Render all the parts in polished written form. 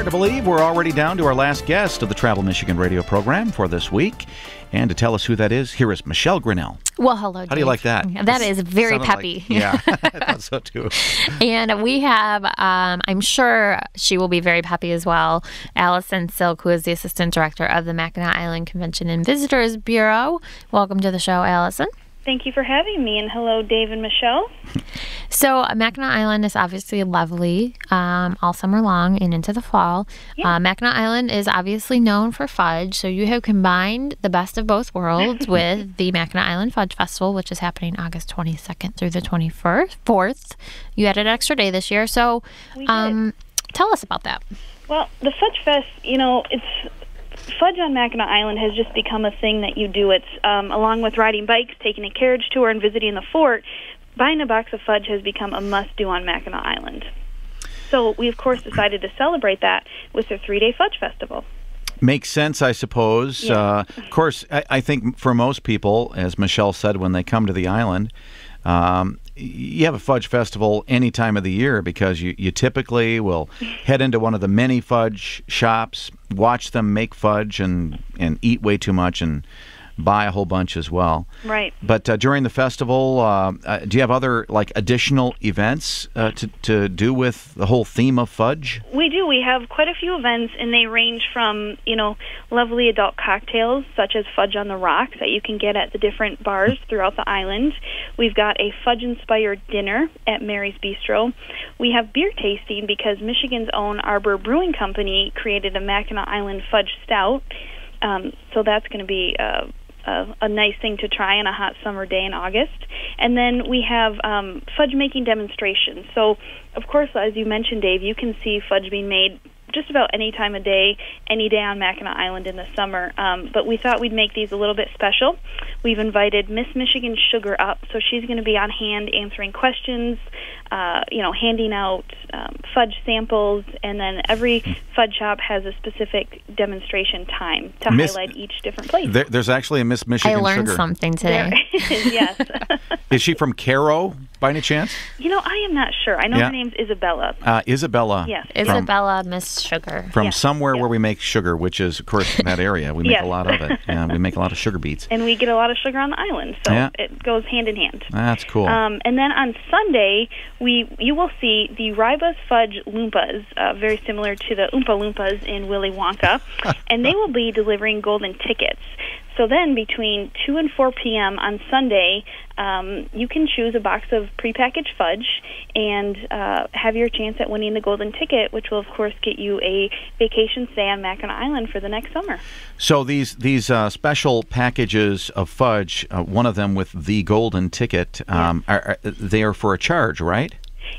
to believe we're already down to our last guest of the Travel Michigan radio program for this week. And to tell us who that is, here is Michelle Grinnell. Well, hello, Dave. How do you like that? That is very peppy. Yeah, I thought so too. And we have, I'm sure she will be very peppy as well, Allison Silk, who is the Assistant Director of the Mackinac Island Convention and Visitors Bureau. Welcome to the show, Allison. Thank you for having me, and hello, Dave and Michelle. So Mackinac Island is obviously lovely all summer long and into the fall. Yeah. Mackinac Island is obviously known for fudge, so you have combined the best of both worlds with the Mackinac Island Fudge Festival, which is happening August 22nd through the 24th. You added an extra day this year, so tell us about that. Well, the Fudge Fest, Fudge on Mackinac Island has just become a thing that you do. It's along with riding bikes, taking a carriage tour, and visiting the fort. Buying a box of fudge has become a must-do on Mackinac Island. So we, of course, decided to celebrate that with a 3-day Fudge Festival. Makes sense, I suppose. Yeah. Of course, I think for most people, as Michelle said, when they come to the island, you have a fudge festival any time of the year because you typically will head into one of the many fudge shops, watch them make fudge, and eat way too much and buy a whole bunch as well. Right. But during the festival, do you have other additional events to do with the whole theme of fudge? We do. We have quite a few events, and they range from lovely adult cocktails such as Fudge on the Rocks that you can get at the different bars throughout the island. We've got a fudge-inspired dinner at Mary's Bistro. We have beer tasting because Michigan's own Arbor Brewing Company created a Mackinac Island Fudge Stout. So that's going to be a nice thing to try on a hot summer day in August. And then we have fudge making demonstrations. So, of course, as you mentioned, Dave, you can see fudge being made just about any time of day, any day on Mackinac Island in the summer. But we thought we'd make these a little bit special. We've invited Miss Michigan Sugar up, so she's going to be on hand answering questions, handing out fudge samples, and then every fudge shop has a specific demonstration time to highlight each different place. There's actually a Miss Michigan Sugar. I learned something today. There is, yes. Is she from Caro, by any chance? I am not sure. I know her name's Isabella. Isabella. Yes. Isabella Miss Sugar. From somewhere where we make sugar, which is, of course, in that area. We make a lot of it. We make a lot of sugar beets. And we get a lot of sugar on the island, so it goes hand in hand. That's cool. And then on Sunday, you will see the Ribas Fudge Loompas, very similar to the Oompa Loompas in Willy Wonka, and they will be delivering golden tickets. So then between 2 and 4 p.m. on Sunday, you can choose a box of prepackaged fudge and have your chance at winning the golden ticket, which will, of course, get you a vacation stay on Mackinac Island for the next summer. So these special packages of fudge, one of them with the golden ticket, they are for a charge, right?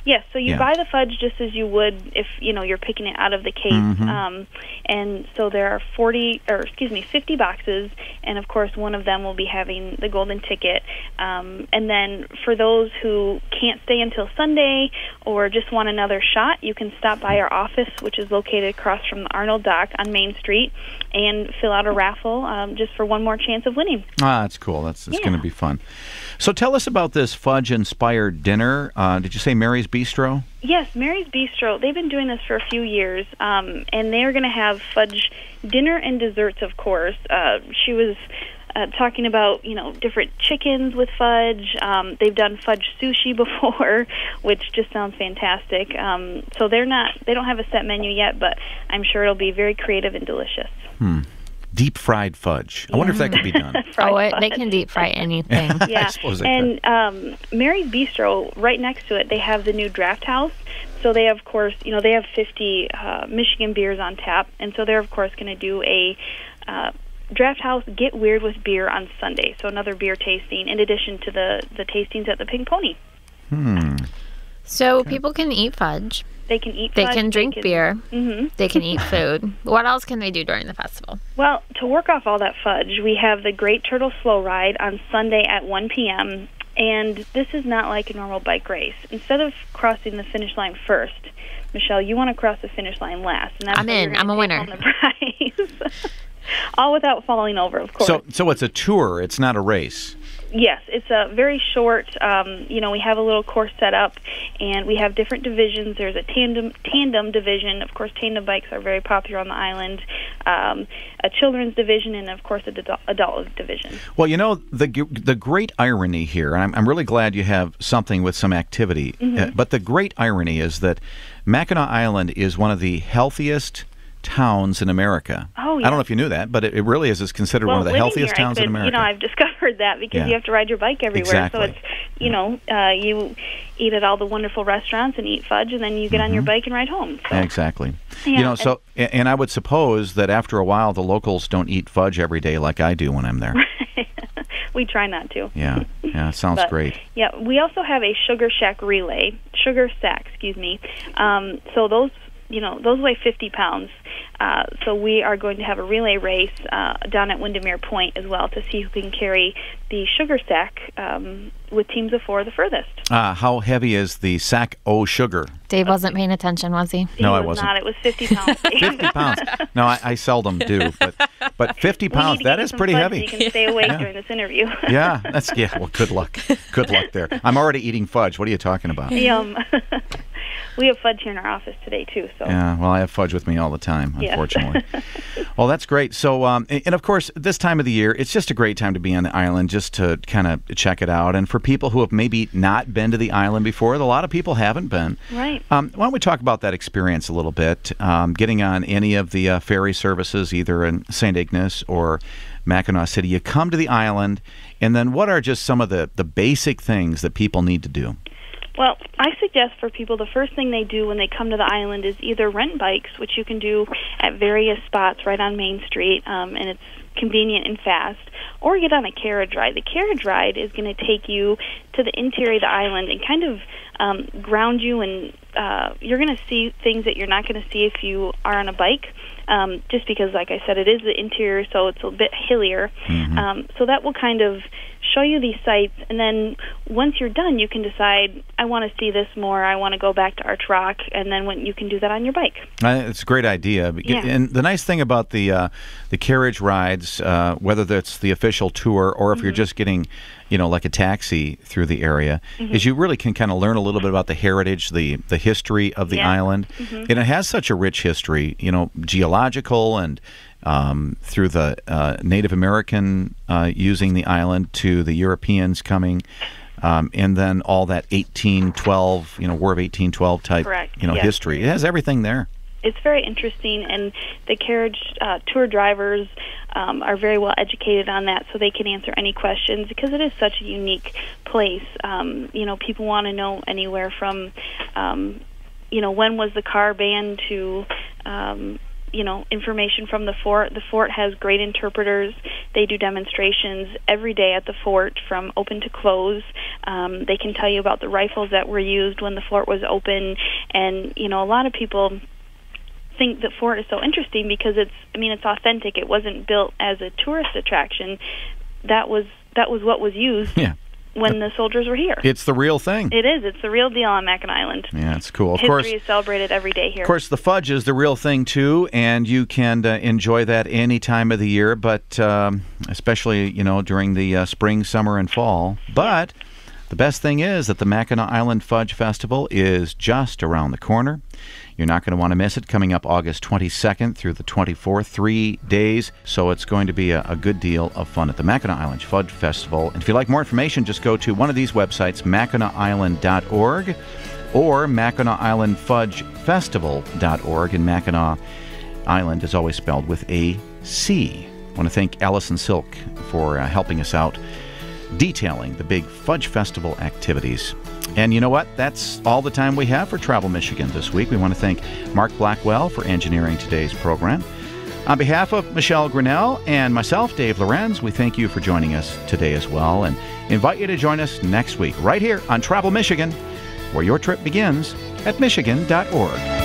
Yes, so you buy the fudge just as you would if you're picking it out of the case. And so there are 50 boxes, and of course one of them will be having the golden ticket. And then for those who can't stay until Sunday or just want another shot, you can stop by our office, which is located across from the Arnold Dock on Main Street, and fill out a raffle just for one more chance of winning. That's cool. That's going to be fun. So tell us about this fudge-inspired dinner. Did you say Mary's Bistro? Yes, Mary's Bistro. They've been doing this for a few years, and they're going to have fudge dinner and desserts, of course. She was talking about, different chickens with fudge. They've done fudge sushi before, which just sounds fantastic. So they don't have a set menu yet, but I'm sure it'll be very creative and delicious. Deep fried fudge. I wonder if that could be done. They can deep fry anything. Yeah. I suppose they could. And Mary's Bistro, right next to it, they have the new Draft House. So they, of course, they have 50 Michigan beers on tap, and so they're, of course, going to do a Draft House Get Weird with Beer on Sunday. So another beer tasting in addition to the tastings at the Pink Pony. So people can eat fudge. They can eat fudge. They can drink beer. Mm-hmm. They can eat food. What else can they do during the festival? Well, to work off all that fudge, we have the Great Turtle Slow Ride on Sunday at 1 p.m., and this is not like a normal bike race. Instead of crossing the finish line first, Michelle, you want to cross the finish line last. And that's I'm in. I'm a winner. The prize. All without falling over, of course. So it's a tour. It's not a race. Yes, it's a very short, we have a little course set up, and we have different divisions. There's a tandem division. Of course, tandem bikes are very popular on the island. A children's division, and, of course, an adult division. Well, the great irony here, and I'm really glad you have something with some activity, but the great irony is that Mackinac Island is one of the healthiest towns in America. Oh, yeah. I don't know if you knew that, but it really is. It's considered one of the healthiest towns in America. I've discovered that because you have to ride your bike everywhere. Exactly. So it's, you eat at all the wonderful restaurants and eat fudge, and then you get on your bike and ride home. So. Exactly. Yeah, and I would suppose that after a while, the locals don't eat fudge every day like I do when I'm there. We try not to. Yeah, sounds great. Yeah, we also have a sugar stack, excuse me. So those weigh 50 pounds. So we are going to have a relay race down at Windermere Point as well to see who can carry the sugar sack with teams of 4 the furthest. How heavy is the sack o' sugar? Dave wasn't paying attention, was he? No, I wasn't. Not. It was 50 pounds. 50 pounds. No, I seldom do, but 50 pounds, that is pretty heavy. So you can stay awake during this interview. Well, good luck. Good luck there. I'm already eating fudge. What are you talking about? Yum. We have fudge here in our office today, too. So. Yeah, well, I have fudge with me all the time, unfortunately. Well, that's great. So, and of course, this time of the year, it's just a great time to be on the island just to kind of check it out. And for people who have maybe not been to the island before, a lot of people haven't been. Right. Why don't we talk about that experience a little bit, getting on any of the ferry services, either in St. Ignace or Mackinac City. You come to the island, and then what are just some of the basic things that people need to do? Well, I suggest for people the first thing they do when they come to the island is either rent bikes, which you can do at various spots right on Main Street, and it's convenient and fast, or get on a carriage ride. The carriage ride is going to take you to the interior of the island and kind of ground you, and you're going to see things that you're not going to see if you are on a bike, just because, like I said, it is the interior, so it's a bit hillier. So that will kind of show you these sites, and then once you're done, you can decide, I want to see this more, I want to go back to Arch Rock, and then you can do that on your bike. It's a great idea. Yeah. And the nice thing about the carriage rides, whether that's the official tour or if you're just getting, like a taxi through the area, is you really can kind of learn a little bit about the heritage, the history of the island. And it has such a rich history, geological and through the Native American using the island to the Europeans coming, and then all that 1812, War of 1812 type, history. It has everything there. It's very interesting, and the carriage tour drivers are very well educated on that, so they can answer any questions because it is such a unique place. People want to know anywhere from, when was the car banned to, information from the fort. The fort has great interpreters. They do demonstrations every day at the fort from open to close. They can tell you about the rifles that were used when the fort was open, and, a lot of people think the fort is so interesting because it's authentic. It wasn't built as a tourist attraction. That was what was used when the soldiers were here. It's the real thing. It is. It's the real deal on Mackinac Island. Yeah, it's cool. Of History course, is celebrated every day here. Of course, the fudge is the real thing too, and you can enjoy that any time of the year, but especially during the spring, summer, and fall. But the best thing is that the Mackinac Island Fudge Festival is just around the corner. You're not going to want to miss it, coming up August 22nd through the 24th, 3 days. So it's going to be a good deal of fun at the Mackinac Island Fudge Festival. And if you'd like more information, just go to one of these websites, MackinacIsland.org or MackinacIslandFudgeFestival.org. And Mackinac Island is always spelled with a C. I want to thank Allison Silk for helping us out, detailing the big Fudge Festival activities. And you know what? That's all the time we have for Travel Michigan this week. We want to thank Mark Blackwell for engineering today's program. On behalf of Michelle Grinnell and myself, Dave Lorenz, we thank you for joining us today as well, and invite you to join us next week right here on Travel Michigan, where your trip begins at Michigan.org.